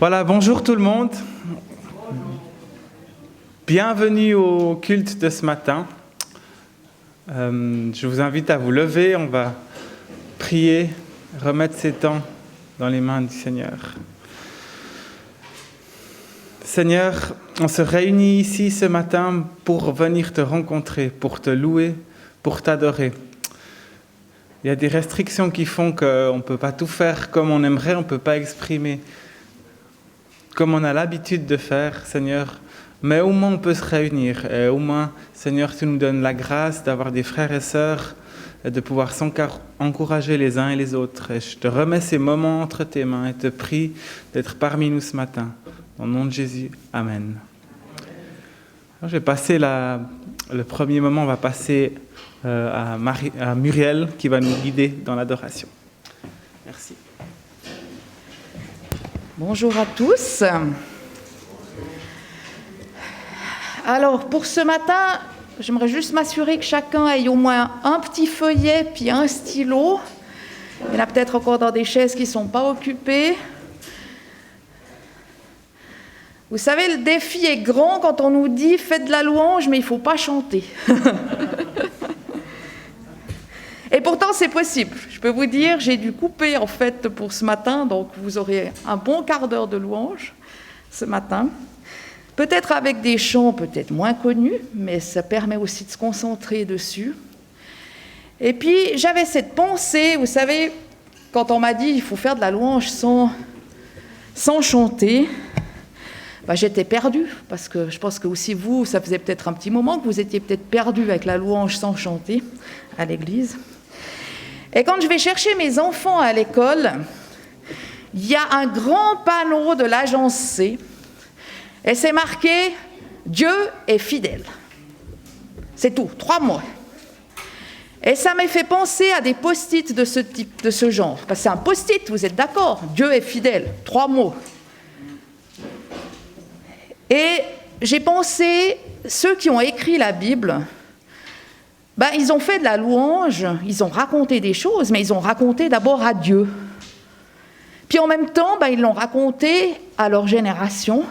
Voilà, bonjour tout le monde. Bienvenue au culte de ce matin. Je vous invite à vous lever, on va prier, remettre ces temps dans les mains du Seigneur. Seigneur, on se réunit ici ce matin pour venir te rencontrer, pour te louer, pour t'adorer. Il y a des restrictions qui font qu'on ne peut pas tout faire comme on aimerait, on ne peut pas exprimer comme on a l'habitude de faire, Seigneur. Mais au moins on peut se réunir. Et au moins, Seigneur, tu nous donnes la grâce d'avoir des frères et sœurs et de pouvoir s'encourager les uns et les autres. Et je te remets ces moments entre tes mains et te prie d'être parmi nous ce matin. Au nom de Jésus, Amen. Alors, je vais passer le premier moment, on va passer à Muriel qui va nous guider dans l'adoration. Merci. Bonjour à tous. Alors, pour ce matin, j'aimerais juste m'assurer que chacun ait au moins un petit feuillet puis un stylo. Il y en a peut-être encore dans des chaises qui ne sont pas occupées. Vous savez, le défi est grand quand on nous dit « faites de la louange, mais il ne faut pas chanter ». Et pourtant, c'est possible. Je peux vous dire, j'ai dû couper en fait pour ce matin, donc vous aurez un bon quart d'heure de louange ce matin. Peut-être avec des chants peut-être moins connus, mais ça permet aussi de se concentrer dessus. Et puis, j'avais cette pensée, vous savez, quand on m'a dit il faut faire de la louange sans chanter, j'étais perdue, parce que je pense que aussi vous, ça faisait peut-être un petit moment que vous étiez peut-être perdus avec la louange sans chanter à l'église. Et quand je vais chercher mes enfants à l'école, il y a un grand panneau de l'agence C, et c'est marqué « Dieu est fidèle ». C'est tout, 3 mots. Et ça m'a fait penser à des post-it de ce type, de ce genre. Parce que c'est un post-it, vous êtes d'accord ? Dieu est fidèle, 3 mots. Et j'ai pensé, ceux qui ont écrit la Bible, ils ont fait de la louange, ils ont raconté des choses, mais ils ont raconté d'abord à Dieu. Puis en même temps, ils l'ont raconté à leur génération,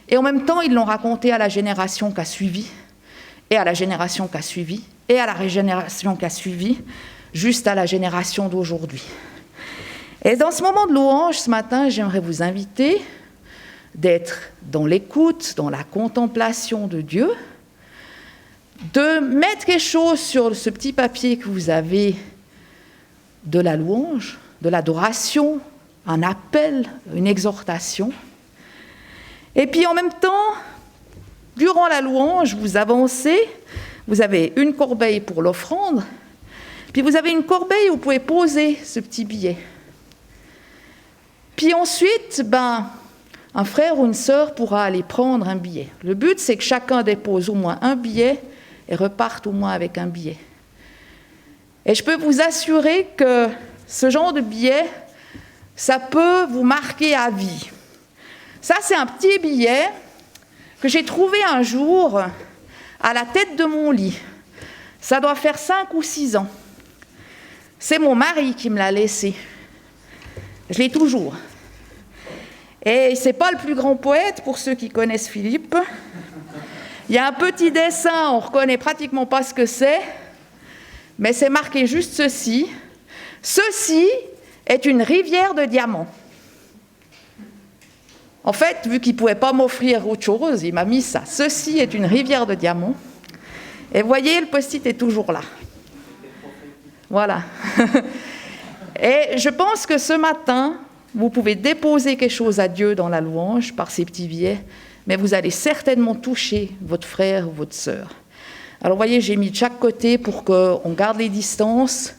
et en même temps, ils l'ont raconté à la génération qui a suivi, et à la génération qui a suivi, et à la génération qui a suivi, juste à la génération d'aujourd'hui. Et dans ce moment de louange, ce matin, j'aimerais vous inviter d'être dans l'écoute, dans la contemplation de Dieu, de mettre quelque chose sur ce petit papier que vous avez de la louange, de l'adoration, un appel, une exhortation. Et puis en même temps, durant la louange, vous avancez, vous avez une corbeille pour l'offrande, puis vous avez une corbeille où vous pouvez poser ce petit billet. Puis ensuite, un frère ou une sœur pourra aller prendre un billet. Le but, c'est que chacun dépose au moins un billet et reparte au moins avec un billet. Et je peux vous assurer que ce genre de billet, ça peut vous marquer à vie. Ça, c'est un petit billet que j'ai trouvé un jour à la tête de mon lit. Ça doit faire 5 ou 6 ans. C'est mon mari qui me l'a laissé. Je l'ai toujours. Et c'est pas le plus grand poète, pour ceux qui connaissent Philippe. Il y a un petit dessin, on ne reconnaît pratiquement pas ce que c'est, mais c'est marqué juste ceci. Ceci est une rivière de diamants. En fait, vu qu'il ne pouvait pas m'offrir autre chose, il m'a mis ça. Ceci est une rivière de diamants. Et vous voyez, le post-it est toujours là. Voilà. Et je pense que ce matin, vous pouvez déposer quelque chose à Dieu dans la louange par ces petits billets, mais vous allez certainement toucher votre frère ou votre sœur. Alors, vous voyez, j'ai mis de chaque côté pour qu'on garde les distances.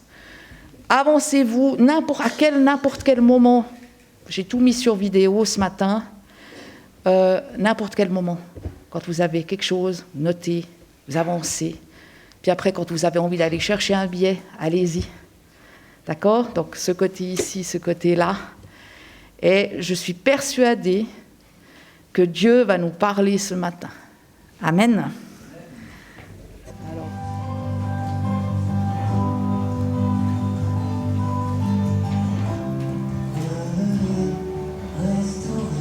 Avancez-vous n'importe quel moment. J'ai tout mis sur vidéo ce matin. N'importe quel moment. Quand vous avez quelque chose, notez, vous avancez. Puis après, quand vous avez envie d'aller chercher un billet, allez-y. D'accord ? Donc, ce côté ici, ce côté-là. Et je suis persuadée que Dieu va nous parler ce matin. Amen. Alors. Restaure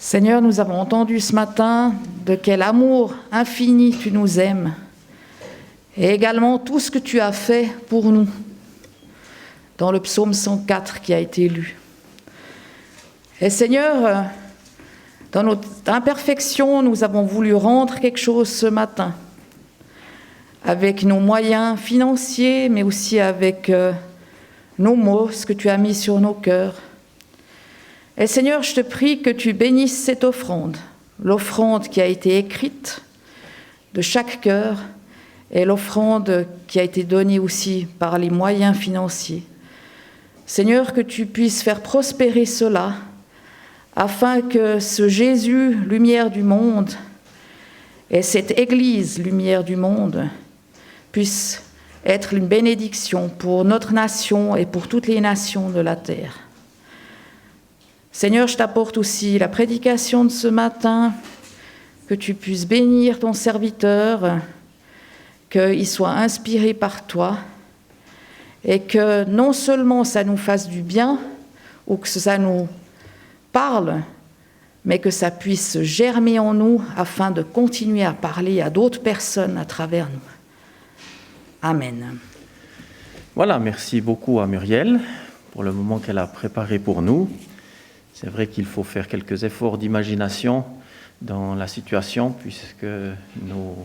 Seigneur, nous avons entendu ce matin de quel amour infini tu nous aimes et également tout ce que tu as fait pour nous dans le psaume 104 qui a été lu. Et Seigneur, dans notre imperfection, nous avons voulu rendre quelque chose ce matin avec nos moyens financiers, mais aussi avec nos mots, ce que tu as mis sur nos cœurs. Et Seigneur, je te prie que tu bénisses cette offrande, l'offrande qui a été écrite de chaque cœur et l'offrande qui a été donnée aussi par les moyens financiers. Seigneur, que tu puisses faire prospérer cela afin que ce Jésus, lumière du monde, et cette Église, lumière du monde, puisse être une bénédiction pour notre nation et pour toutes les nations de la terre. Seigneur, je t'apporte aussi la prédication de ce matin, que tu puisses bénir ton serviteur, qu'il soit inspiré par toi, et que non seulement ça nous fasse du bien, ou que ça nous parle, mais que ça puisse germer en nous afin de continuer à parler à d'autres personnes à travers nous. Amen. Voilà, merci beaucoup à Muriel pour le moment qu'elle a préparé pour nous. C'est vrai qu'il faut faire quelques efforts d'imagination dans la situation puisque nos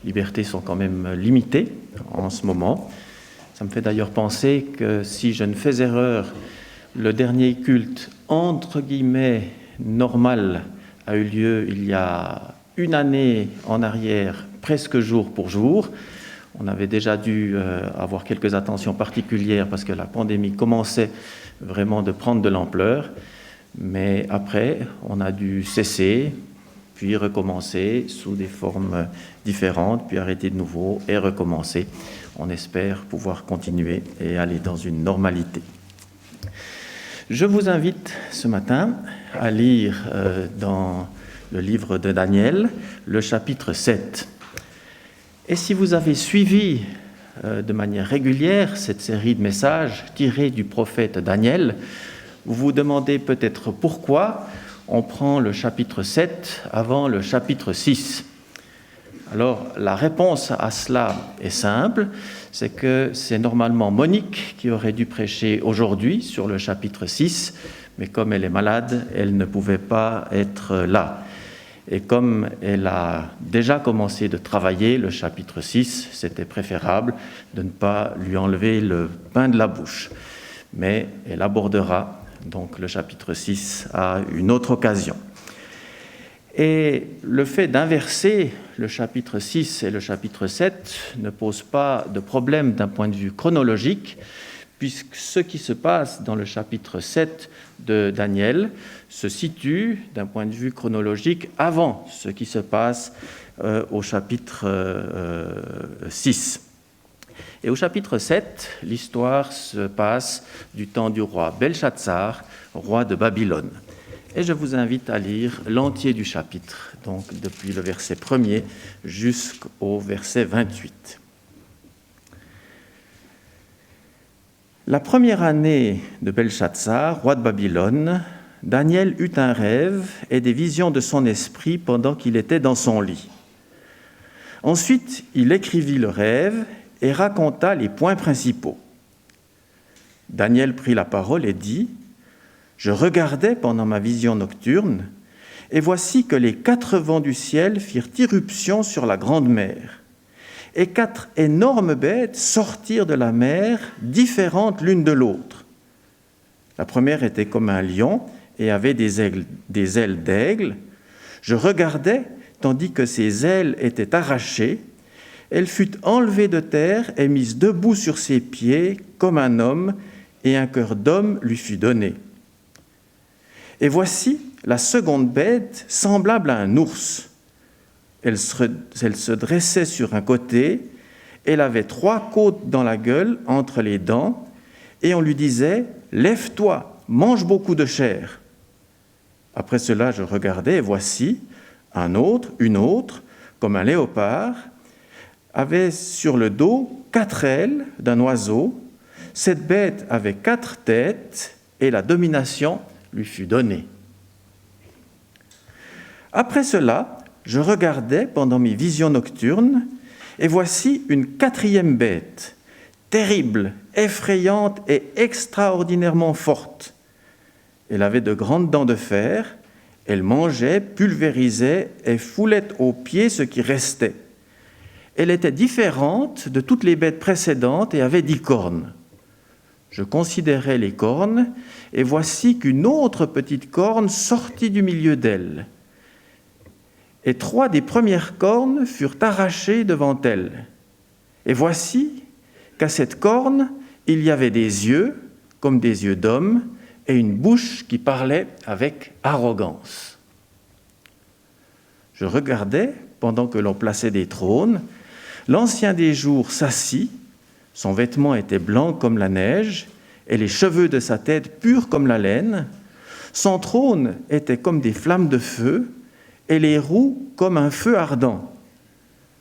libertés sont quand même limitées en ce moment. Ça me fait d'ailleurs penser que si je ne fais erreur, le dernier culte, entre guillemets, normal, a eu lieu il y a une année en arrière, presque jour pour jour. On avait déjà dû avoir quelques attentions particulières parce que la pandémie commençait vraiment de prendre de l'ampleur. Mais après, on a dû cesser, puis recommencer sous des formes différentes, puis arrêter de nouveau et recommencer. On espère pouvoir continuer et aller dans une normalité. Je vous invite ce matin à lire dans le livre de Daniel, le chapitre 7. Et si vous avez suivi de manière régulière cette série de messages tirés du prophète Daniel, vous vous demandez peut-être pourquoi on prend le chapitre 7 avant le chapitre 6. Alors, la réponse à cela est simple, c'est que c'est normalement Monique qui aurait dû prêcher aujourd'hui sur le chapitre 6, mais comme elle est malade, elle ne pouvait pas être là. Et comme elle a déjà commencé de travailler le chapitre 6, c'était préférable de ne pas lui enlever le pain de la bouche. Mais elle abordera donc le chapitre 6 à une autre occasion. Et le fait d'inverser le chapitre 6 et le chapitre 7 ne pose pas de problème d'un point de vue chronologique, puisque ce qui se passe dans le chapitre 7 de Daniel se situe d'un point de vue chronologique avant ce qui se passe au chapitre 6. Et au chapitre 7, l'histoire se passe du temps du roi Belshazzar, roi de Babylone. Et je vous invite à lire l'entier du chapitre, donc depuis le verset 1er jusqu'au verset 28. La première année de Belshazzar, roi de Babylone, Daniel eut un rêve et des visions de son esprit pendant qu'il était dans son lit. Ensuite, il écrivit le rêve et raconta les points principaux. Daniel prit la parole et dit : « Je regardais pendant ma vision nocturne, et voici que les 4 vents du ciel firent irruption sur la grande mer, et 4 énormes bêtes sortirent de la mer, différentes l'une de l'autre. La première était comme un lion et avait des ailes d'aigle. Je regardais, tandis que ses ailes étaient arrachées. Elle fut enlevée de terre et mise debout sur ses pieds comme un homme, et un cœur d'homme lui fut donné. Et voici la seconde bête, semblable à un ours. Elle se dressait sur un côté, elle avait 3 côtes dans la gueule, entre les dents, et on lui disait : « Lève-toi, mange beaucoup de chair. » Après cela, je regardais, et voici une autre, comme un léopard, avait sur le dos 4 ailes d'un oiseau. Cette bête avait 4 têtes, et la domination lui fut donnée. Après cela, je regardais pendant mes visions nocturnes, et voici une quatrième bête, terrible, effrayante et extraordinairement forte. Elle avait de grandes dents de fer, elle mangeait, pulvérisait et foulait aux pieds ce qui restait. Elle était différente de toutes les bêtes précédentes et avait 10 cornes. Je considérais les cornes, et voici qu'une autre petite corne sortit du milieu d'elle. Et 3 des premières cornes furent arrachées devant elle. Et voici qu'à cette corne, il y avait des yeux, comme des yeux d'homme, et une bouche qui parlait avec arrogance. Je regardais, pendant que l'on plaçait des trônes, l'Ancien des jours s'assit, son vêtement était blanc comme la neige, et les cheveux de sa tête purs comme la laine. Son trône était comme des flammes de feu, et les roues comme un feu ardent.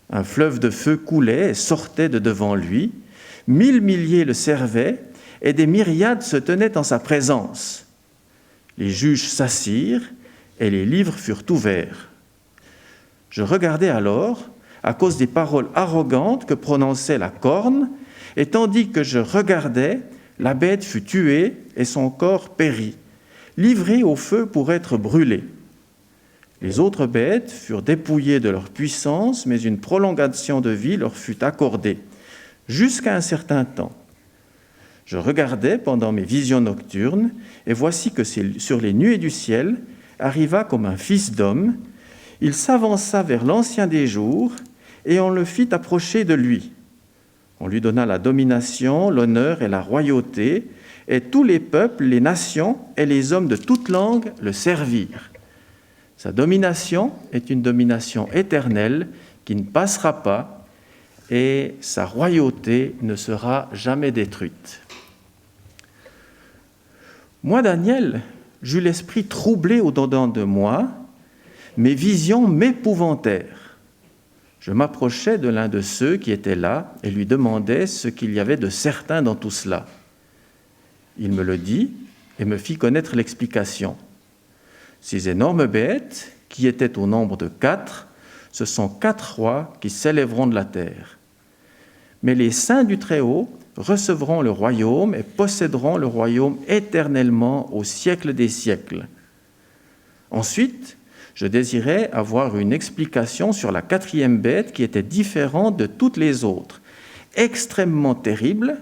Un fleuve de feu coulait et sortait de devant lui. 1000 milliers le servaient, et des myriades se tenaient en sa présence. Les juges s'assirent, et les livres furent ouverts. Je regardais alors, à cause des paroles arrogantes que prononçait la corne, et tandis que je regardais, la bête fut tuée et son corps périt, livré au feu pour être brûlé. Les autres bêtes furent dépouillées de leur puissance, mais une prolongation de vie leur fut accordée, jusqu'à un certain temps. Je regardais pendant mes visions nocturnes, et voici que sur les nuées du ciel arriva comme un fils d'homme. Il s'avança vers l'Ancien des jours, et on le fit approcher de lui. On lui donna la domination, l'honneur et la royauté, et tous les peuples, les nations et les hommes de toute langue le servirent. Sa domination est une domination éternelle qui ne passera pas, et sa royauté ne sera jamais détruite. Moi, Daniel, j'eus l'esprit troublé au-dedans de moi, mes visions m'épouvantèrent. Je m'approchai de l'un de ceux qui étaient là et lui demandai ce qu'il y avait de certain dans tout cela. Il me le dit et me fit connaître l'explication. Ces énormes bêtes, qui étaient au nombre de 4, ce sont 4 rois qui s'élèveront de la terre. Mais les saints du Très-Haut recevront le royaume et posséderont le royaume éternellement au siècle des siècles. Ensuite, je désirais avoir une explication sur la 4e bête qui était différente de toutes les autres, extrêmement terrible,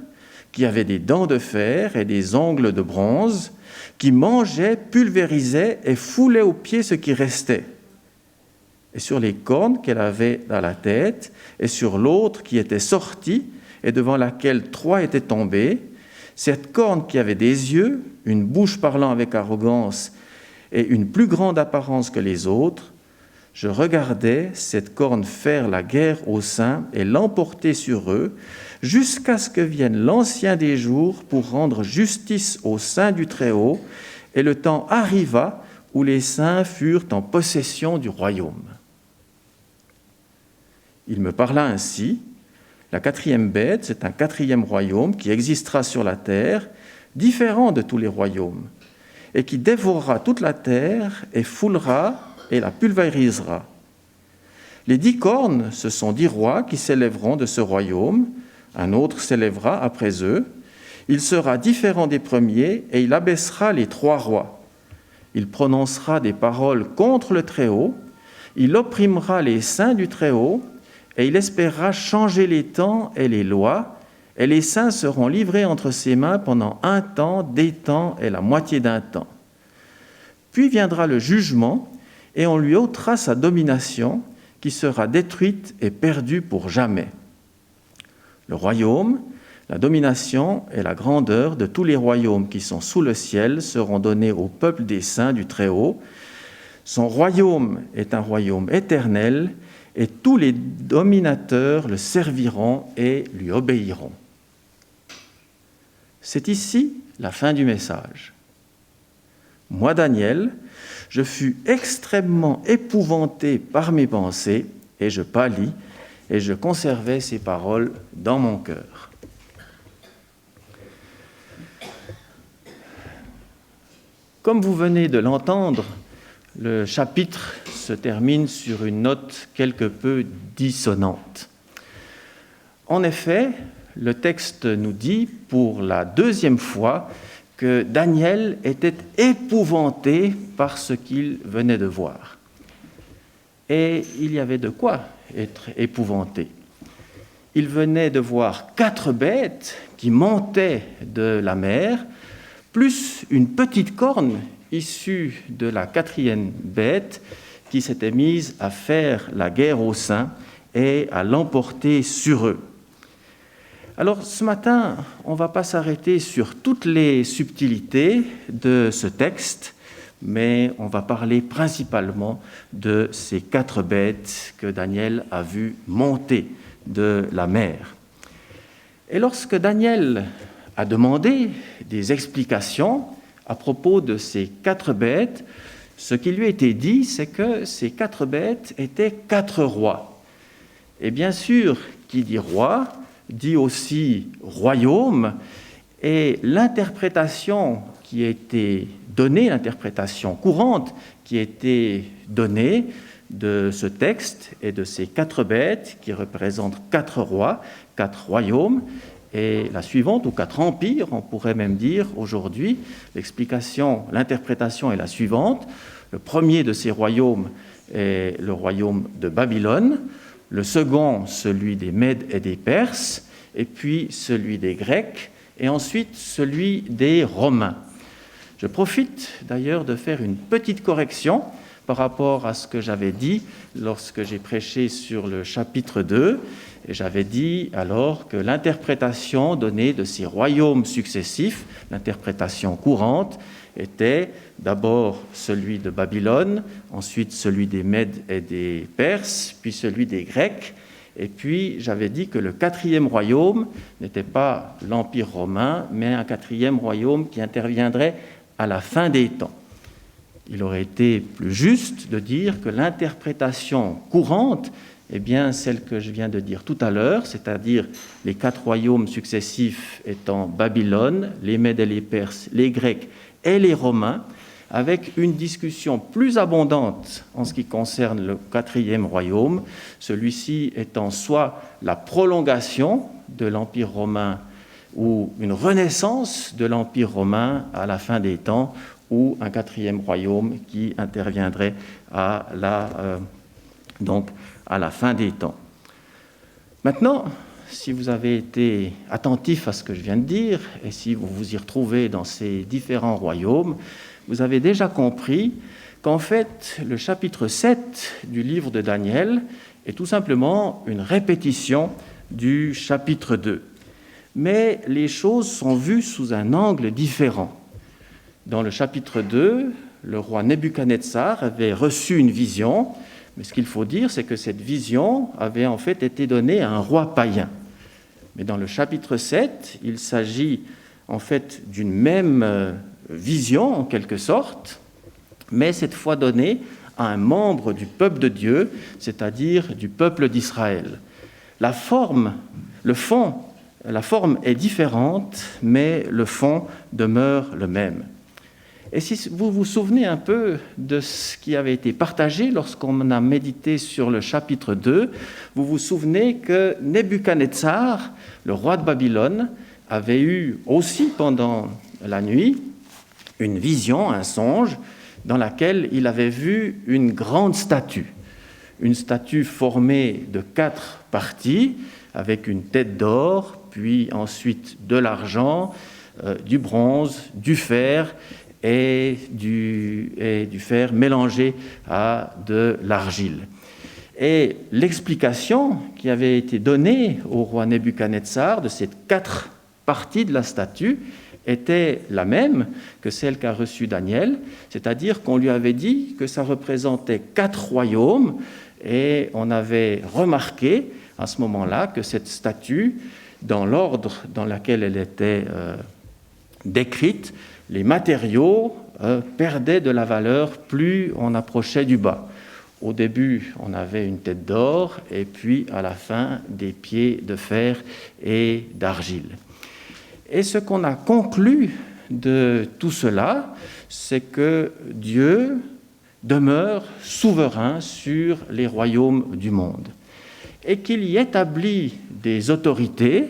qui avait des dents de fer et des ongles de bronze, qui mangeait, pulvérisait et foulait aux pieds ce qui restait. Et sur les cornes qu'elle avait à la tête, et sur l'autre qui était sortie, et devant laquelle 3 étaient tombés, cette corne qui avait des yeux, une bouche parlant avec arrogance, et une plus grande apparence que les autres, je regardais cette corne faire la guerre aux saints et l'emporter sur eux, jusqu'à ce que vienne l'Ancien des jours pour rendre justice aux saints du Très-Haut, et le temps arriva où les saints furent en possession du royaume. Il me parla ainsi. La 4e bête, c'est un 4e royaume qui existera sur la terre, différent de tous les royaumes, et qui dévorera toute la terre et foulera et la pulvérisera. Les 10 cornes, ce sont 10 rois qui s'élèveront de ce royaume. Un autre s'élèvera après eux. Il sera différent des premiers et il abaissera les 3 rois. Il prononcera des paroles contre le Très-Haut. Il opprimera les saints du Très-Haut et il espérera changer les temps et les lois. Et les saints seront livrés entre ses mains pendant 1 temps, des temps et la moitié d'un temps. Puis viendra le jugement et on lui ôtera sa domination qui sera détruite et perdue pour jamais. Le royaume, la domination et la grandeur de tous les royaumes qui sont sous le ciel seront donnés au peuple des saints du Très-Haut. Son royaume est un royaume éternel et tous les dominateurs le serviront et lui obéiront. C'est ici la fin du message. Moi, Daniel, je fus extrêmement épouvanté par mes pensées et je pâlis et je conservais ces paroles dans mon cœur. Comme vous venez de l'entendre, le chapitre se termine sur une note quelque peu dissonante. En effet, le texte nous dit pour la deuxième fois que Daniel était épouvanté par ce qu'il venait de voir. Et il y avait de quoi être épouvanté. Il venait de voir 4 bêtes qui montaient de la mer, plus une petite corne issue de la 4e bête qui s'était mise à faire la guerre aux saints et à l'emporter sur eux. Alors ce matin, on ne va pas s'arrêter sur toutes les subtilités de ce texte, mais on va parler principalement de ces 4 bêtes que Daniel a vues monter de la mer. Et lorsque Daniel a demandé des explications à propos de ces 4 bêtes, ce qui lui a été dit, c'est que ces 4 bêtes étaient 4 rois. Et bien sûr, qui dit roi, dit aussi royaume, et l'interprétation qui a été donnée, l'interprétation courante qui a été donnée de ce texte et de ces 4 bêtes qui représentent 4 rois, 4 royaumes, et la suivante, ou 4 empires, on pourrait même dire aujourd'hui, l'interprétation est la suivante. Le premier de ces royaumes est le royaume de Babylone, le second, celui des Mèdes et des Perses, et puis celui des Grecs, et ensuite celui des Romains. Je profite d'ailleurs de faire une petite correction par rapport à ce que j'avais dit lorsque j'ai prêché sur le chapitre 2, et j'avais dit alors que l'interprétation donnée de ces royaumes successifs, l'interprétation courante, était d'abord celui de Babylone, ensuite celui des Mèdes et des Perses, puis celui des Grecs, et puis j'avais dit que le 4e royaume n'était pas l'Empire romain, mais un 4e royaume qui interviendrait à la fin des temps. Il aurait été plus juste de dire que l'interprétation courante est bien celle que je viens de dire tout à l'heure, c'est-à-dire les 4 royaumes successifs étant Babylone, les Mèdes et les Perses, les Grecs et les Romains, avec une discussion plus abondante en ce qui concerne le 4e royaume, celui-ci étant soit la prolongation de l'Empire romain ou une renaissance de l'Empire romain à la fin des temps, ou un 4e royaume qui interviendrait à la fin des temps. Maintenant, si vous avez été attentif à ce que je viens de dire, et si vous vous y retrouvez dans ces différents royaumes, vous avez déjà compris qu'en fait, le chapitre 7 du livre de Daniel est tout simplement une répétition du chapitre 2. Mais les choses sont vues sous un angle différent. Dans le chapitre 2, le roi Nebuchadnezzar avait reçu une vision, mais ce qu'il faut dire, c'est que cette vision avait en fait été donnée à un roi païen. Mais dans le chapitre 7, il s'agit en fait d'une même vision, en quelque sorte, mais cette fois donnée à un membre du peuple de Dieu, c'est-à-dire du peuple d'Israël. La forme est différente, mais le fond demeure le même. Et si vous vous souvenez un peu de ce qui avait été partagé lorsqu'on a médité sur le chapitre 2, vous vous souvenez que Nebuchadnezzar, le roi de Babylone, avait eu aussi pendant la nuit une vision, un songe, dans laquelle il avait vu une grande statue. Une statue formée de 4 parties, avec une tête d'or, puis ensuite de l'argent, du bronze, du fer, et du fer mélangé à de l'argile. Et l'explication qui avait été donnée au roi Nebuchadnezzar de ces 4 parties de la statue était la même que celle qu'a reçue Daniel, c'est-à-dire qu'on lui avait dit que ça représentait 4 royaumes, et on avait remarqué à ce moment-là que cette statue, dans l'ordre dans lequel elle était décrite, les matériaux perdaient de la valeur plus on approchait du bas. Au début, on avait une tête d'or, et puis à la fin, des pieds de fer et d'argile. Et ce qu'on a conclu de tout cela, c'est que Dieu demeure souverain sur les royaumes du monde et qu'il y établit des autorités,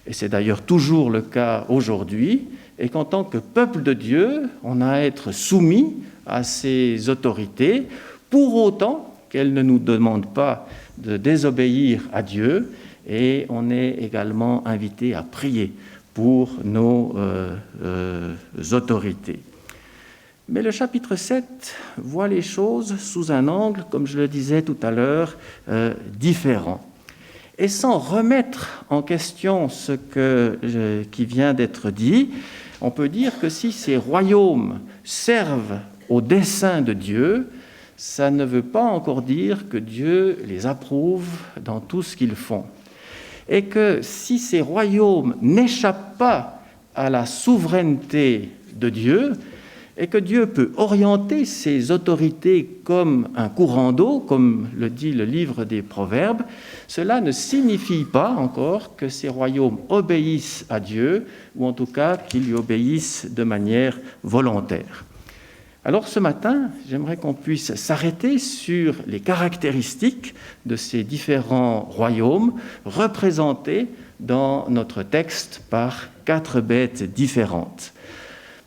et c'est d'ailleurs toujours le cas aujourd'hui, et qu'en tant que peuple de Dieu, on a à être soumis à ces autorités, pour autant qu'elles ne nous demandent pas de désobéir à Dieu, et on est également invité à prier pour nos autorités. Mais le chapitre 7 voit les choses sous un angle, comme je le disais tout à l'heure, différent. Et sans remettre en question ce qui vient d'être dit, on peut dire que si ces royaumes servent au dessein de Dieu, ça ne veut pas encore dire que Dieu les approuve dans tout ce qu'ils font. Et que si ces royaumes n'échappent pas à la souveraineté de Dieu, et que Dieu peut orienter ses autorités comme un courant d'eau, comme le dit le livre des Proverbes, cela ne signifie pas encore que ces royaumes obéissent à Dieu, ou en tout cas qu'ils lui obéissent de manière volontaire. Alors ce matin, j'aimerais qu'on puisse s'arrêter sur les caractéristiques de ces différents royaumes représentés dans notre texte par 4 bêtes différentes.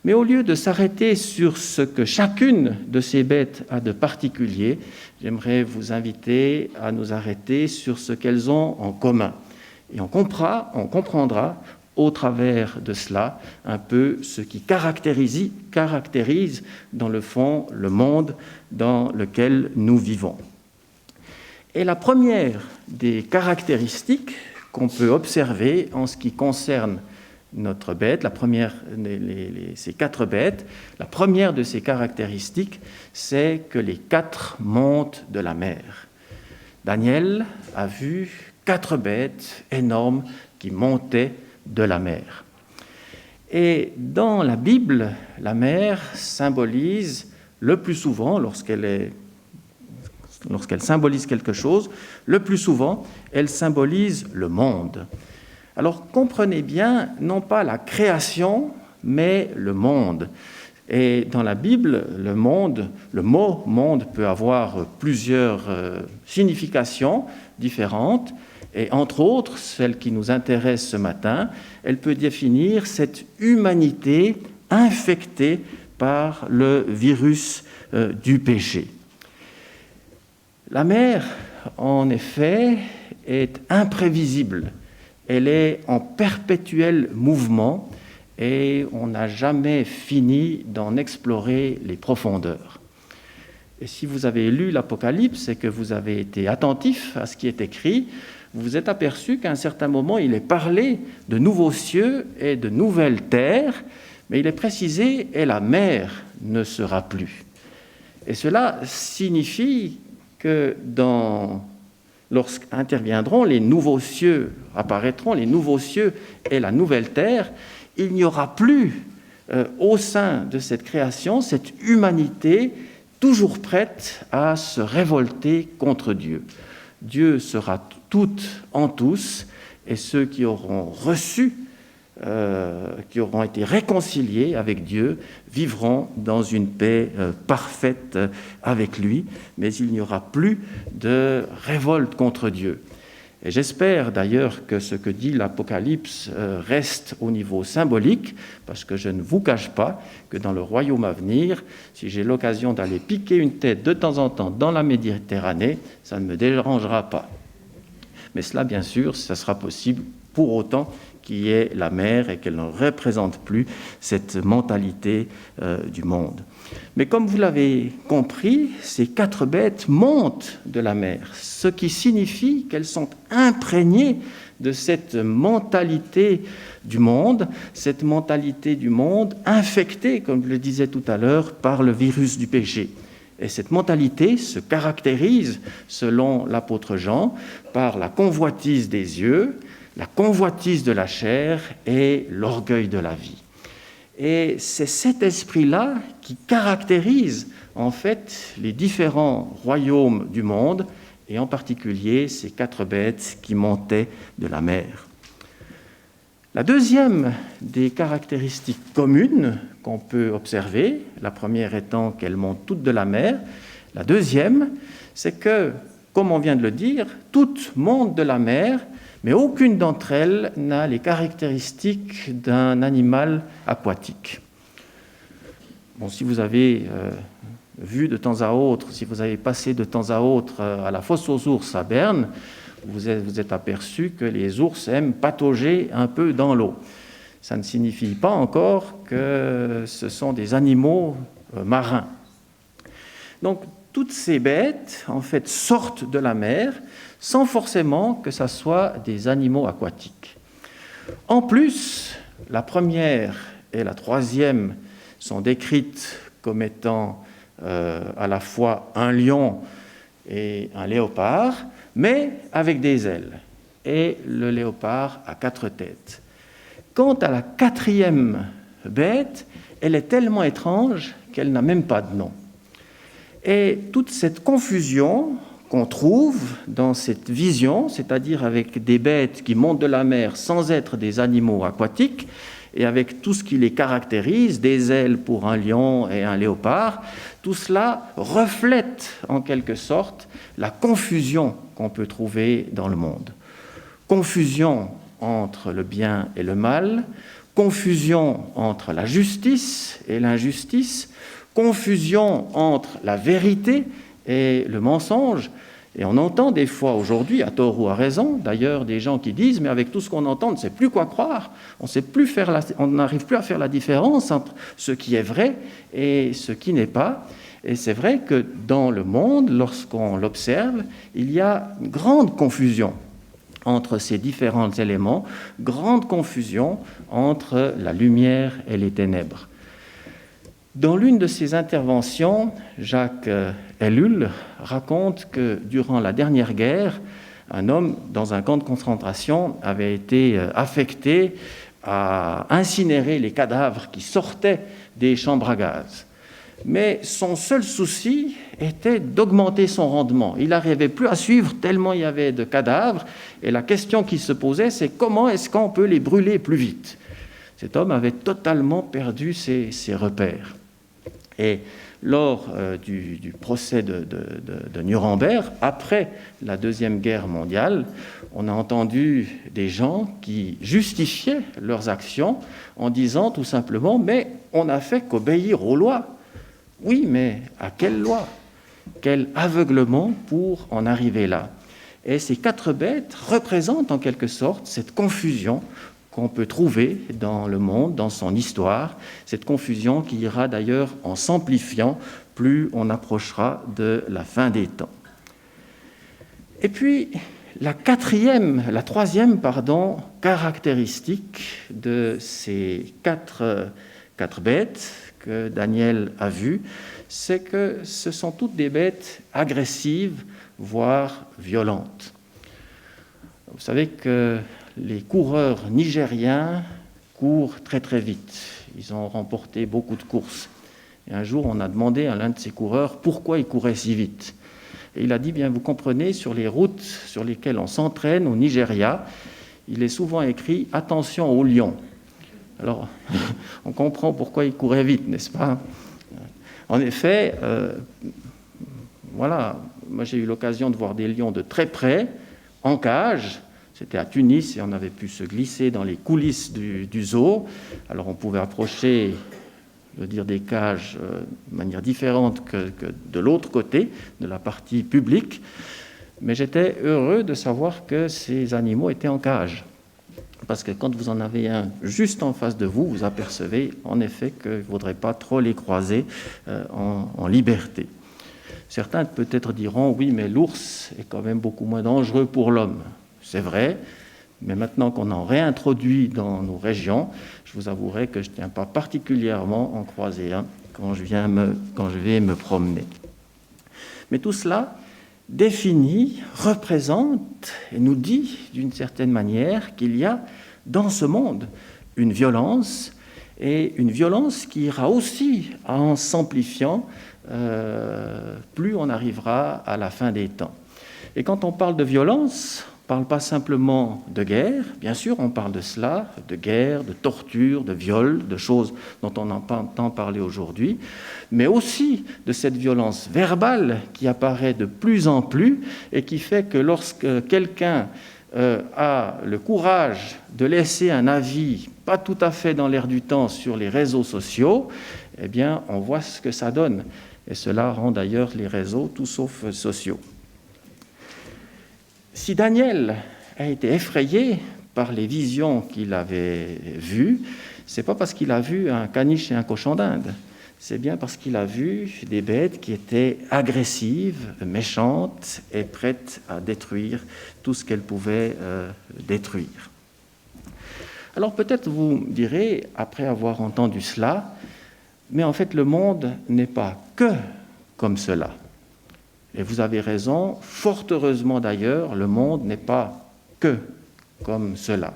Mais au lieu de s'arrêter sur ce que chacune de ces bêtes a de particulier, j'aimerais vous inviter à nous arrêter sur ce qu'elles ont en commun. Et on comprendra au travers de cela un peu ce qui caractérise dans le fond le monde dans lequel nous vivons. Et la première des caractéristiques qu'on peut observer en ce qui concerne notre bête, ces 4 bêtes, la première de ces caractéristiques, c'est que les 4 montent de la mer. Daniel a vu 4 bêtes énormes qui montaient de la mer. Et dans la Bible, la mer symbolise le plus souvent, lorsqu'elle symbolise quelque chose, le plus souvent, elle symbolise le monde. Alors comprenez bien, non pas la création, mais le monde. Et dans la Bible, le mot « monde » peut avoir plusieurs significations différentes, et entre autres, celle qui nous intéresse ce matin, elle peut définir cette humanité infectée par le virus du péché. La mer, en effet, est imprévisible. Elle est en perpétuel mouvement et on n'a jamais fini d'en explorer les profondeurs. Et si vous avez lu l'Apocalypse et que vous avez été attentif à ce qui est écrit, vous vous êtes aperçu qu'à un certain moment, il est parlé de nouveaux cieux et de nouvelles terres, mais il est précisé « et la mer ne sera plus ». Et cela signifie que lorsqu'interviendront les nouveaux cieux, apparaîtront les nouveaux cieux et la nouvelle terre, il n'y aura plus au sein de cette création cette humanité toujours prête à se révolter contre Dieu. Dieu sera tout en tous, et ceux qui auront reçu, qui auront été réconciliés avec Dieu, vivront dans une paix parfaite avec lui, mais il n'y aura plus de révolte contre Dieu. Et j'espère d'ailleurs que ce que dit l'Apocalypse reste au niveau symbolique, parce que je ne vous cache pas que dans le royaume à venir, si j'ai l'occasion d'aller piquer une tête de temps en temps dans la Méditerranée, ça ne me dérangera pas. Mais cela, bien sûr, ça sera possible pour autant qu'il y ait la mer et qu'elle ne représente plus cette mentalité du monde. Mais comme vous l'avez compris, ces 4 bêtes montent de la mer, ce qui signifie qu'elles sont imprégnées de cette mentalité du monde infectée, comme je le disais tout à l'heure, par le virus du péché. Et cette mentalité se caractérise, selon l'apôtre Jean, par la convoitise des yeux, la convoitise de la chair et l'orgueil de la vie. Et c'est cet esprit-là qui caractérise en fait les différents royaumes du monde, et en particulier ces 4 bêtes qui montaient de la mer. La deuxième des caractéristiques communes qu'on peut observer, la première étant qu'elles montent toutes de la mer, La deuxième, c'est que, comme on vient de le dire, toutes montent de la mer, mais aucune d'entre elles n'a les caractéristiques d'un animal aquatique. Bon, si vous avez vu de temps à autre, si vous avez passé de temps à autre à la fosse aux ours à Berne, vous êtes aperçu que les ours aiment patauger un peu dans l'eau. Ça ne signifie pas encore que ce sont des animaux marins. Donc, toutes ces bêtes, en fait, sortent de la mer sans forcément que ce soit des animaux aquatiques. En plus, la première et la troisième sont décrites comme étant à la fois un lion et un léopard, mais avec des ailes. Et le léopard a 4 têtes. Quant à la quatrième bête, elle est tellement étrange qu'elle n'a même pas de nom. Et toute cette confusion qu'on trouve dans cette vision, c'est-à-dire avec des bêtes qui montent de la mer sans être des animaux aquatiques, et avec tout ce qui les caractérise, des ailes pour un lion et un léopard, tout cela reflète en quelque sorte la confusion qu'on peut trouver dans le monde. Confusion entre le bien et le mal, confusion entre la justice et l'injustice, confusion entre la vérité et le mensonge. Et on entend des fois aujourd'hui, à tort ou à raison, d'ailleurs des gens qui disent « mais avec tout ce qu'on entend, on ne sait plus quoi croire, on n'arrive plus à faire la différence entre ce qui est vrai et ce qui n'est pas ». Et c'est vrai que dans le monde, lorsqu'on l'observe, il y a une grande confusion entre ces différents éléments, grande confusion entre la lumière et les ténèbres. Dans l'une de ses interventions, Jacques Ellul raconte que durant la dernière guerre, un homme dans un camp de concentration avait été affecté à incinérer les cadavres qui sortaient des chambres à gaz. Mais son seul souci était d'augmenter son rendement. Il n'arrivait plus à suivre tellement il y avait de cadavres. Et la question qui se posait, c'est comment est-ce qu'on peut les brûler plus vite ? Cet homme avait totalement perdu ses repères. Et lors du procès de Nuremberg, après la Deuxième Guerre mondiale, on a entendu des gens qui justifiaient leurs actions en disant tout simplement « mais on n'a fait qu'obéir aux lois ». Oui, mais à quelle loi ? Quel aveuglement pour en arriver là ? Et ces 4 bêtes représentent en quelque sorte cette confusion qu'on peut trouver dans le monde, dans son histoire, cette confusion qui ira d'ailleurs en s'amplifiant plus on approchera de la fin des temps. Et puis, la troisième caractéristique de ces quatre bêtes que Daniel a vues, c'est que ce sont toutes des bêtes agressives, voire violentes. Vous savez que les coureurs nigériens courent très très vite. Ils ont remporté beaucoup de courses. Et un jour, on a demandé à l'un de ces coureurs pourquoi il courait si vite. Et il a dit, bien, vous comprenez, sur les routes sur lesquelles on s'entraîne au Nigeria, il est souvent écrit « Attention aux lions ». Alors, on comprend pourquoi il courait vite, n'est-ce pas ? En effet, voilà, moi j'ai eu l'occasion de voir des lions de très près, en cage. C'était à Tunis et on avait pu se glisser dans les coulisses du zoo. Alors on pouvait approcher, je veux dire, des cages de manière différente que de l'autre côté, de la partie publique. Mais j'étais heureux de savoir que ces animaux étaient en cage. Parce que quand vous en avez un juste en face de vous, vous apercevez en effet qu'il ne faudrait pas trop les croiser en liberté. Certains peut-être diront, oui, mais l'ours est quand même beaucoup moins dangereux pour l'homme. C'est vrai, mais maintenant qu'on en réintroduit dans nos régions, je vous avouerai que je ne tiens pas particulièrement à en croiser un quand je vais me promener. Mais tout cela définit, représente et nous dit d'une certaine manière qu'il y a dans ce monde une violence, et une violence qui ira aussi en s'amplifiant plus on arrivera à la fin des temps. Et quand on parle de violence, parle pas simplement de guerre, bien sûr on parle de cela, de guerre, de torture, de viol, de choses dont on entend parler aujourd'hui, mais aussi de cette violence verbale qui apparaît de plus en plus et qui fait que lorsque quelqu'un a le courage de laisser un avis pas tout à fait dans l'air du temps sur les réseaux sociaux, eh bien on voit ce que ça donne. Et cela rend d'ailleurs les réseaux tout sauf sociaux. Si Daniel a été effrayé par les visions qu'il avait vues, ce n'est pas parce qu'il a vu un caniche et un cochon d'Inde, c'est bien parce qu'il a vu des bêtes qui étaient agressives, méchantes et prêtes à détruire tout ce qu'elles pouvaient détruire. Alors peut-être vous me direz, après avoir entendu cela, mais en fait le monde n'est pas que comme cela. Et vous avez raison, fort heureusement d'ailleurs, le monde n'est pas que comme cela.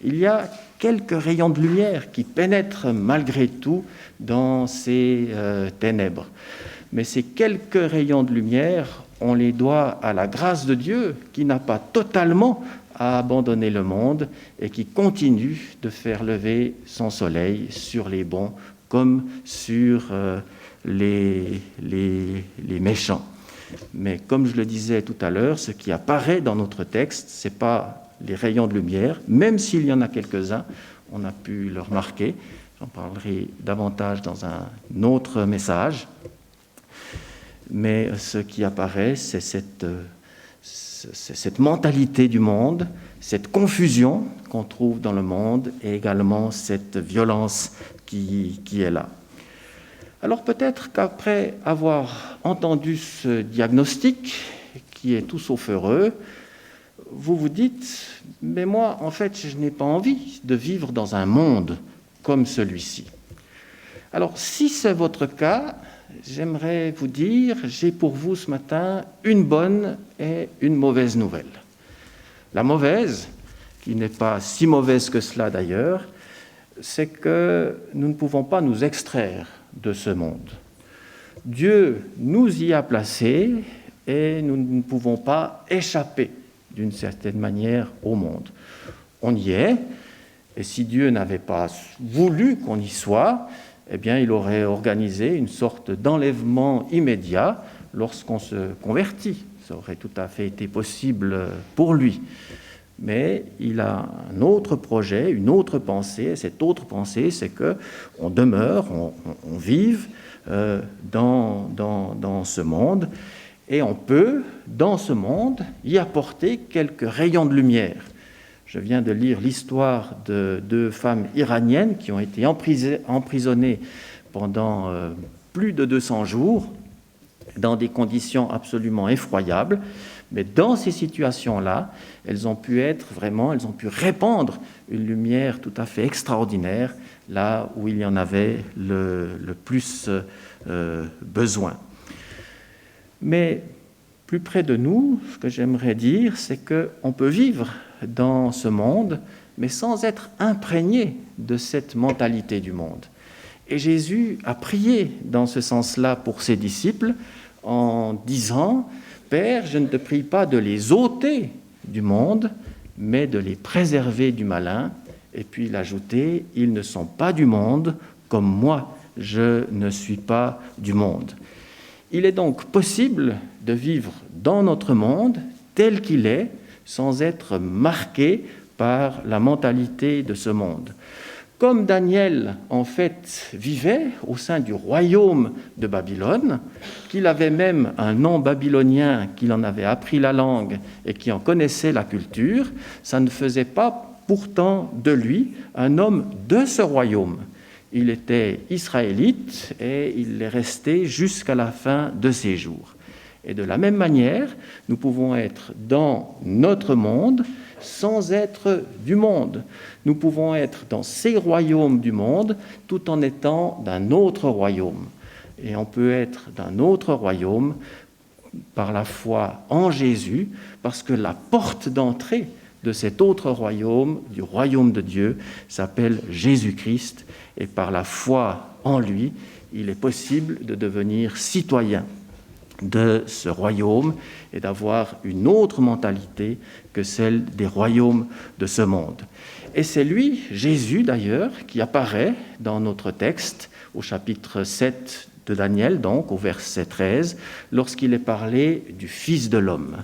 Il y a quelques rayons de lumière qui pénètrent malgré tout dans ces ténèbres. Mais ces quelques rayons de lumière, on les doit à la grâce de Dieu qui n'a pas totalement abandonné le monde et qui continue de faire lever son soleil sur les bons comme sur les méchants. Mais comme je le disais tout à l'heure, ce qui apparaît dans notre texte, ce n'est pas les rayons de lumière, même s'il y en a quelques-uns, on a pu le remarquer. J'en parlerai davantage dans un autre message. Mais ce qui apparaît, c'est cette mentalité du monde, cette confusion qu'on trouve dans le monde et également cette violence qui est là. Alors peut-être qu'après avoir entendu ce diagnostic, qui est tout sauf heureux, vous vous dites « mais moi, en fait, je n'ai pas envie de vivre dans un monde comme celui-ci ». Alors si c'est votre cas, j'aimerais vous dire « j'ai pour vous ce matin une bonne et une mauvaise nouvelle ». La mauvaise, qui n'est pas si mauvaise que cela d'ailleurs, c'est que nous ne pouvons pas nous extraire de ce monde. Dieu nous y a placés et nous ne pouvons pas échapper d'une certaine manière au monde. On y est, et si Dieu n'avait pas voulu qu'on y soit, eh bien, il aurait organisé une sorte d'enlèvement immédiat lorsqu'on se convertit. Ça aurait tout à fait été possible pour lui. Mais il a un autre projet, une autre pensée, et cette autre pensée, c'est qu'on demeure, on vive dans ce monde, et on peut, dans ce monde, y apporter quelques rayons de lumière. Je viens de lire l'histoire de 2 femmes iraniennes qui ont été emprisonnées pendant plus de 200 jours, dans des conditions absolument effroyables. Mais dans ces situations-là, elles ont pu répandre une lumière tout à fait extraordinaire là où il y en avait le plus besoin. Mais plus près de nous, ce que j'aimerais dire, c'est qu'on peut vivre dans ce monde, mais sans être imprégné de cette mentalité du monde. Et Jésus a prié dans ce sens-là pour ses disciples en disant « Père, je ne te prie pas de les ôter du monde, mais de les préserver du malin. » Et puis il ajoutait « Ils ne sont pas du monde, comme moi, je ne suis pas du monde. » Il est donc possible de vivre dans notre monde tel qu'il est, sans être marqué par la mentalité de ce monde. Comme Daniel, en fait, vivait au sein du royaume de Babylone, qu'il avait même un nom babylonien, qu'il en avait appris la langue et qui en connaissait la culture, ça ne faisait pas pourtant de lui un homme de ce royaume. Il était israélite et il est resté jusqu'à la fin de ses jours. Et de la même manière, nous pouvons être dans notre monde sans être du monde. Nous pouvons être dans ces royaumes du monde tout en étant d'un autre royaume. Et on peut être d'un autre royaume par la foi en Jésus, parce que la porte d'entrée de cet autre royaume, du royaume de Dieu, s'appelle Jésus-Christ. Et par la foi en lui, il est possible de devenir citoyen de ce royaume et d'avoir une autre mentalité que celle des royaumes de ce monde. Et c'est lui, Jésus d'ailleurs, qui apparaît dans notre texte au chapitre 7 de Daniel, donc au verset 13, lorsqu'il est parlé du Fils de l'homme.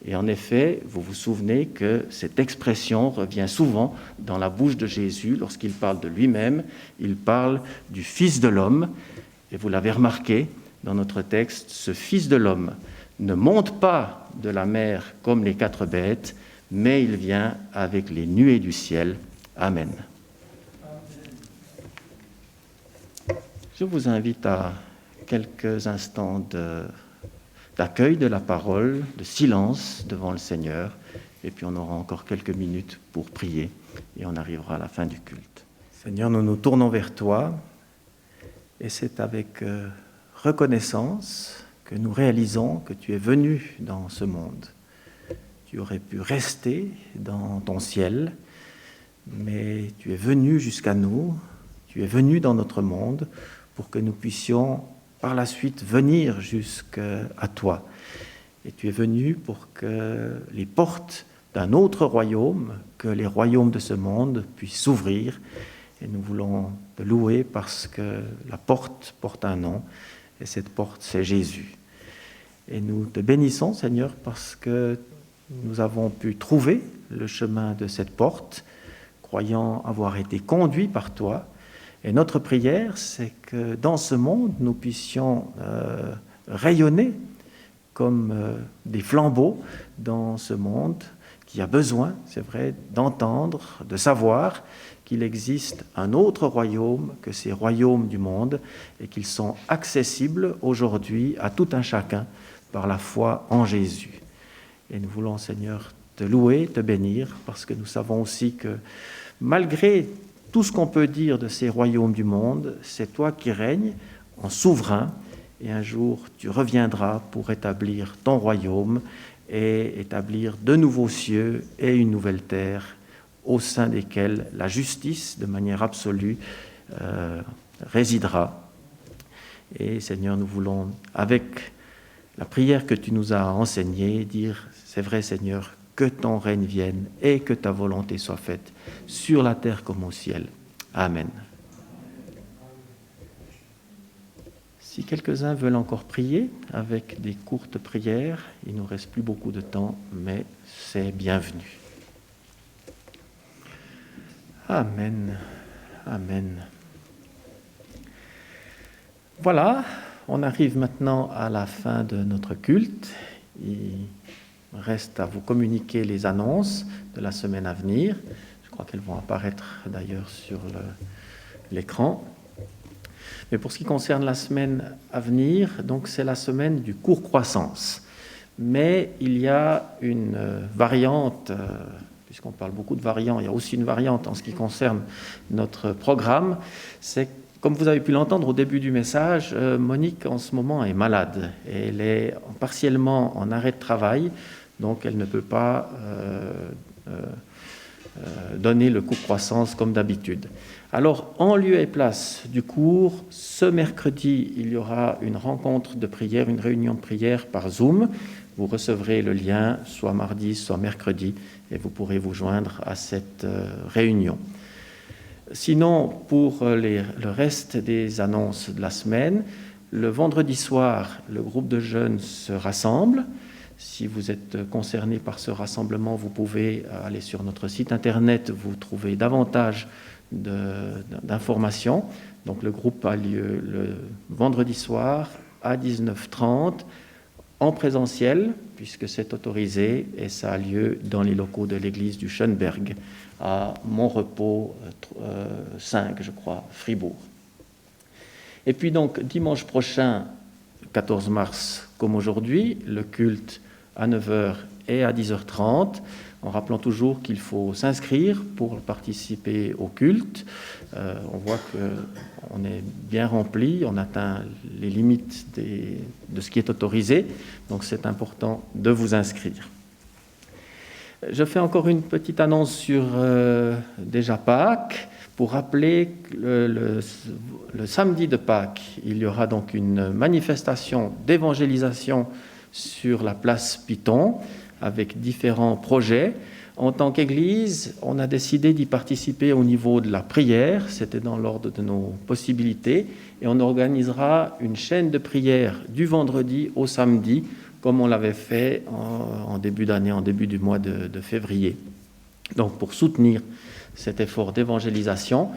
Et en effet, vous vous souvenez que cette expression revient souvent dans la bouche de Jésus. Lorsqu'il parle de lui-même, il parle du Fils de l'homme. Et vous l'avez remarqué dans notre texte, ce Fils de l'homme ne monte pas de la mer comme les 4 bêtes, mais il vient avec les nuées du ciel. Amen. Je vous invite à quelques instants d'accueil de la parole, de silence devant le Seigneur, et puis on aura encore quelques minutes pour prier, et on arrivera à la fin du culte. Seigneur, nous nous tournons vers toi, et c'est avec reconnaissance que nous réalisons que tu es venu dans ce monde. Tu aurais pu rester dans ton ciel, mais tu es venu jusqu'à nous, tu es venu dans notre monde pour que nous puissions par la suite venir jusqu'à toi. Et tu es venu pour que les portes d'un autre royaume, que les royaumes de ce monde puissent s'ouvrir. Et nous voulons te louer parce que la porte porte un nom, et cette porte, c'est Jésus. Et nous te bénissons, Seigneur, parce que nous avons pu trouver le chemin de cette porte, croyant avoir été conduits par toi. Et notre prière, c'est que dans ce monde, nous puissions rayonner comme des flambeaux dans ce monde qui a besoin, c'est vrai, d'entendre, de savoir qu'il existe un autre royaume que ces royaumes du monde et qu'ils sont accessibles aujourd'hui à tout un chacun par la foi en Jésus. Et nous voulons, Seigneur, te louer, te bénir, parce que nous savons aussi que malgré tout ce qu'on peut dire de ces royaumes du monde, c'est toi qui règnes en souverain, et un jour tu reviendras pour établir ton royaume et établir de nouveaux cieux et une nouvelle terre au sein desquels la justice, de manière absolue, résidera. Et Seigneur, nous voulons, avec la prière que tu nous as enseignée, dire, c'est vrai Seigneur, que ton règne vienne et que ta volonté soit faite sur la terre comme au ciel. Amen. Si quelques-uns veulent encore prier avec des courtes prières, il ne nous reste plus beaucoup de temps, mais c'est bienvenu. Amen. Amen. Voilà, on arrive maintenant à la fin de notre culte. Il reste à vous communiquer les annonces de la semaine à venir. Je crois qu'elles vont apparaître d'ailleurs sur l'écran. Mais pour ce qui concerne la semaine à venir, donc c'est la semaine du cours croissance. Mais il y a une variante, puisqu'on parle beaucoup de variants, il y a aussi une variante en ce qui concerne notre programme. C'est, comme vous avez pu l'entendre au début du message, Monique en ce moment est malade. Et elle est partiellement en arrêt de travail, donc elle ne peut pas donner le cours croissance comme d'habitude. Alors, en lieu et place du cours, ce mercredi, il y aura une rencontre de prière, une réunion de prière par Zoom. Vous recevrez le lien soit mardi, soit mercredi, et vous pourrez vous joindre à cette réunion. Sinon, pour le reste des annonces de la semaine, le vendredi soir, le groupe de jeunes se rassemble. Si vous êtes concerné par ce rassemblement, vous pouvez aller sur notre site internet, vous trouvez davantage d'informations. Donc le groupe a lieu le vendredi soir à 19h30 en présentiel, puisque c'est autorisé, et ça a lieu dans les locaux de l'église du Schönberg, à Montrepos 5, je crois, Fribourg. Et puis donc, dimanche prochain, 14 mars, comme aujourd'hui, le culte à 9h et à 10h30, en rappelant toujours qu'il faut s'inscrire pour participer au culte. On voit qu'on est bien rempli, on atteint les limites de ce qui est autorisé, donc c'est important de vous inscrire. Je fais encore une petite annonce sur déjà Pâques. pour rappeler que le samedi de Pâques, il y aura donc une manifestation d'évangélisation sur la place Piton avec différents projets. En tant qu'Église, on a décidé d'y participer au niveau de la prière, c'était dans l'ordre de nos possibilités, et on organisera une chaîne de prière du vendredi au samedi, comme on l'avait fait en début d'année, en début du mois de février. Donc pour soutenir cet effort d'évangélisation.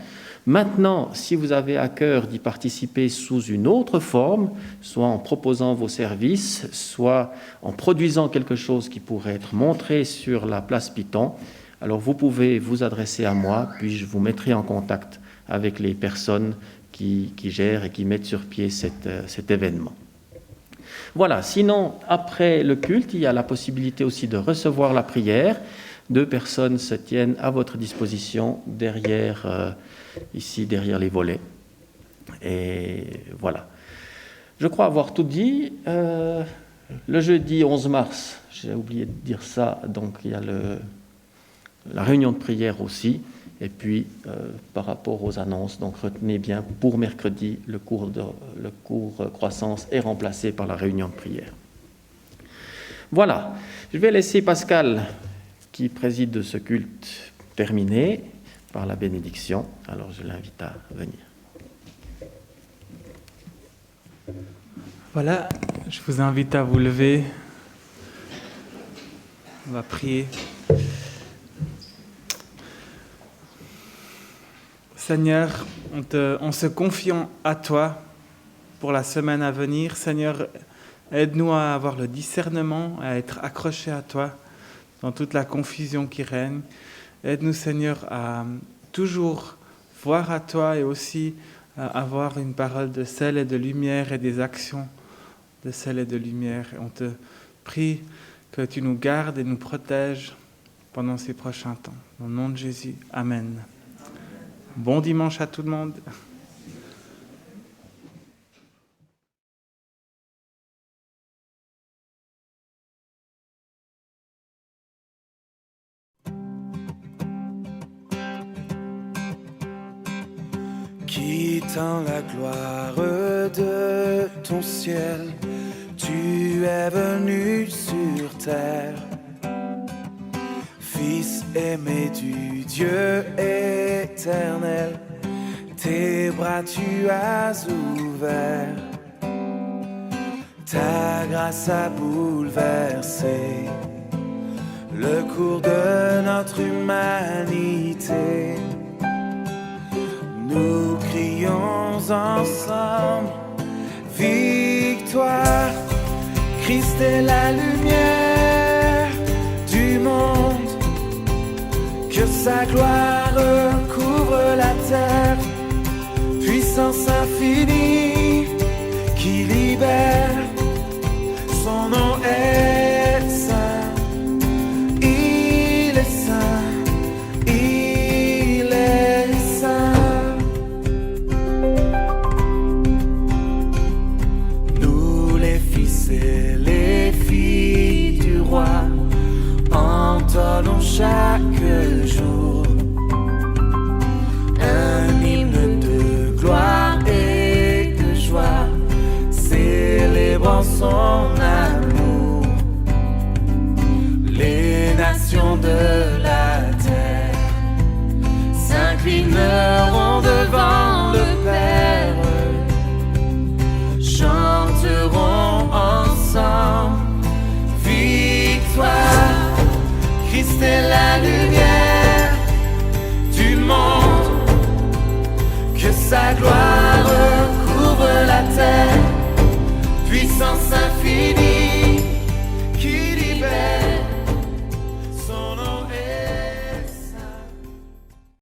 Maintenant, si vous avez à cœur d'y participer sous une autre forme, soit en proposant vos services, soit en produisant quelque chose qui pourrait être montré sur la place Piton, alors vous pouvez vous adresser à moi, puis je vous mettrai en contact avec les personnes qui gèrent et qui mettent sur pied cet événement. Voilà, sinon, après le culte, il y a la possibilité aussi de recevoir la prière. 2 personnes se tiennent à votre disposition ici derrière les volets. Et voilà. Je crois avoir tout dit. Le jeudi 11 mars, j'ai oublié de dire ça, donc il y a la réunion de prière aussi. Et puis, par rapport aux annonces, donc retenez bien, pour mercredi, le cours croissance est remplacé par la réunion de prière. Voilà. Je vais laisser Pascal, qui préside ce culte, terminé par la bénédiction. Alors je l'invite à venir. Voilà, je vous invite à vous lever. On va prier. Seigneur, en se confiant à toi pour la semaine à venir, Seigneur, aide-nous à avoir le discernement, à être accrochés à toi dans toute la confusion qui règne. Aide-nous, Seigneur, à toujours voir à toi et aussi à avoir une parole de sel et de lumière et des actions de sel et de lumière. Et on te prie que tu nous gardes et nous protèges pendant ces prochains temps. Au nom de Jésus, Amen. Bon dimanche à tout le monde. Quittant la gloire de ton ciel, tu es venu sur terre. Fils aimé du Dieu éternel, tes bras tu as ouverts. Ta grâce a bouleversé le cours de notre humanité. Nous crions ensemble, victoire, Christ est la lumière du monde, que sa gloire couvre la terre, puissance infinie qui libère, son nom est saint, il est saint, il est saint. Entonnons chaque jour un hymne de gloire et de joie, célébrant son amour. Les nations de la terre s'inclineront devant le Père, chanteront ensemble, victoire. Christ est la lumière du monde, que sa gloire couvre la terre, puissance infinie